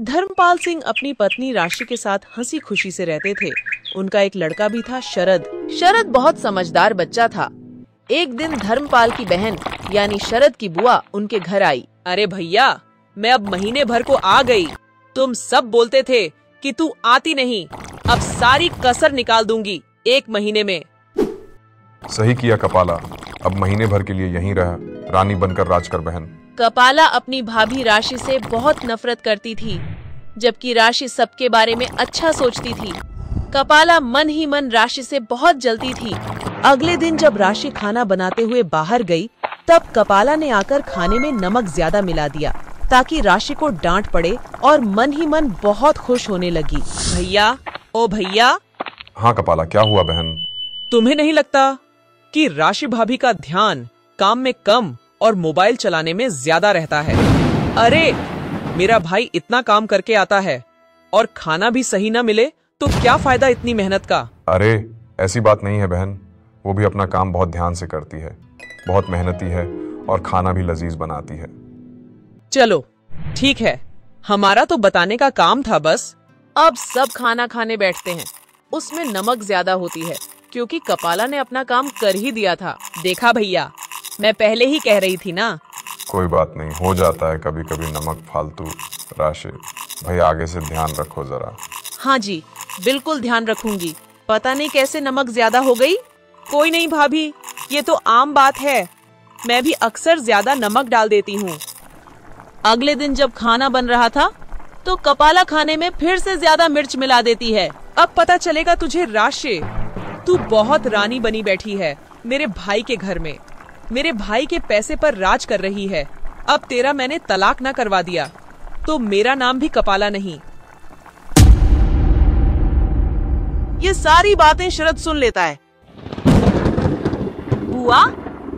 धर्मपाल सिंह अपनी पत्नी राशि के साथ हंसी खुशी से रहते थे। उनका एक लड़का भी था, शरद। शरद बहुत समझदार बच्चा था। एक दिन धर्मपाल की बहन यानी शरद की बुआ उनके घर आई। अरे भैया, मैं अब महीने भर को आ गई। तुम सब बोलते थे कि तू आती नहीं, अब सारी कसर निकाल दूंगी 1 महीने में। सही किया कपाला, अब महीने भर के लिए यहीं रह, रानी बनकर राज कर बहन। कपाला अपनी भाभी राशि से बहुत नफरत करती थी, जबकि राशि सबके बारे में अच्छा सोचती थी। कपाला मन ही मन राशि से बहुत जलती थी। अगले दिन जब राशि खाना बनाते हुए बाहर गई, तब कपाला ने आकर खाने में नमक ज्यादा मिला दिया ताकि राशि को डांट पड़े और मन ही मन बहुत खुश होने लगी। भैया, ओ भैया। हाँ कपाला, क्या हुआ बहन? तुम्हें नहीं लगता कि राशि भाभी का ध्यान काम में कम और मोबाइल चलाने में ज्यादा रहता है? अरे मेरा भाई इतना काम करके आता है और खाना भी सही न मिले तो क्या फायदा इतनी मेहनत का? अरे ऐसी बात नहीं है बहन, वो भी अपना काम बहुत ध्यान से करती है, बहुत मेहनती है और खाना भी लजीज बनाती है। चलो ठीक है, हमारा तो बताने का काम था बस। अब सब खाना खाने बैठते हैं। उसमें नमक ज्यादा होती है क्योंकि कपाला ने अपना काम कर ही दिया था। देखा भैया, मैं पहले ही कह रही थी ना। कोई बात नहीं, हो जाता है कभी कभी नमक फालतू। राशि भाई, आगे से ध्यान रखो जरा। हाँ जी, बिल्कुल ध्यान रखूंगी। पता नहीं कैसे नमक ज्यादा हो गई। कोई नहीं भाभी, ये तो आम बात है। मैं भी अक्सर ज्यादा नमक डाल देती हूँ। अगले दिन जब खाना बन रहा था तो कपाला खाने में फिर से ज्यादा मिर्च मिला देती है। अब पता चलेगा तुझे राशि, तू बहुत रानी बनी बैठी है मेरे भाई के घर में। मेरे भाई के पैसे पर राज कर रही है। अब तेरा मैंने तलाक ना करवा दिया तो मेरा नाम भी कपाला नहीं। ये सारी बातें शरद सुन लेता है। बुआ,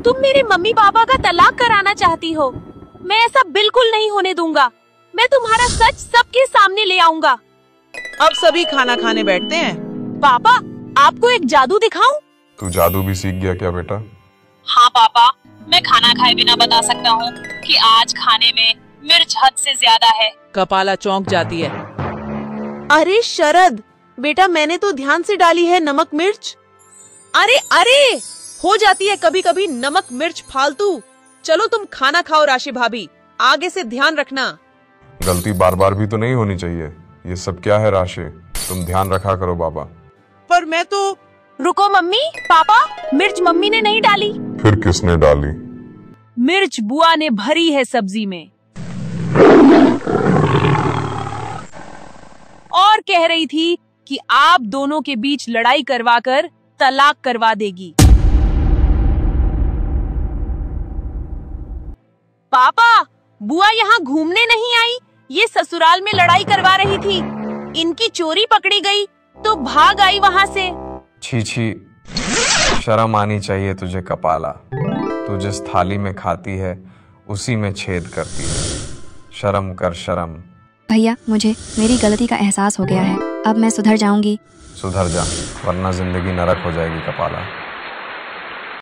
तुम मेरे मम्मी पापा का तलाक कराना चाहती हो? मैं ऐसा बिल्कुल नहीं होने दूंगा। मैं तुम्हारा सच सबके सामने ले आऊंगा। अब सभी खाना खाने बैठते हैं। पापा, आपको एक जादू दिखाऊं? तू जादू भी सीख गया क्या बेटा? हाँ पापा, मैं खाना खाए बिना बता सकता हूँ कि आज खाने में मिर्च हद से ज्यादा है। कपाला चौंक जाती है। अरे शरद बेटा, मैंने तो ध्यान से डाली है नमक मिर्च। अरे अरे, हो जाती है कभी कभी नमक मिर्च फालतू। चलो तुम खाना खाओ राशि भाभी, आगे से ध्यान रखना। गलती बार बार भी तो नहीं होनी चाहिए। ये सब क्या है राशि, तुम ध्यान रखा करो बाबा। पर मैं तो। रुको मम्मी, पापा, मिर्च मम्मी ने नहीं डाली। फिर किसने डाली? मिर्च बुआ ने भरी है सब्जी में और कह रही थी कि आप दोनों के बीच लड़ाई करवाकर तलाक करवा देगी। पापा, बुआ यहाँ घूमने नहीं आई, ये ससुराल में लड़ाई करवा रही थी। इनकी चोरी पकड़ी गई तो भाग आई वहाँ से। छी छी, शर्म आनी चाहिए तुझे कपाला। तू जिस थाली में खाती है उसी में छेद करती है। शर्म कर शर्म। भैया, मुझे मेरी गलती का एहसास हो गया है। अब मैं सुधर जाऊंगी। सुधर जा, वरना जिंदगी नरक हो जाएगी कपाला।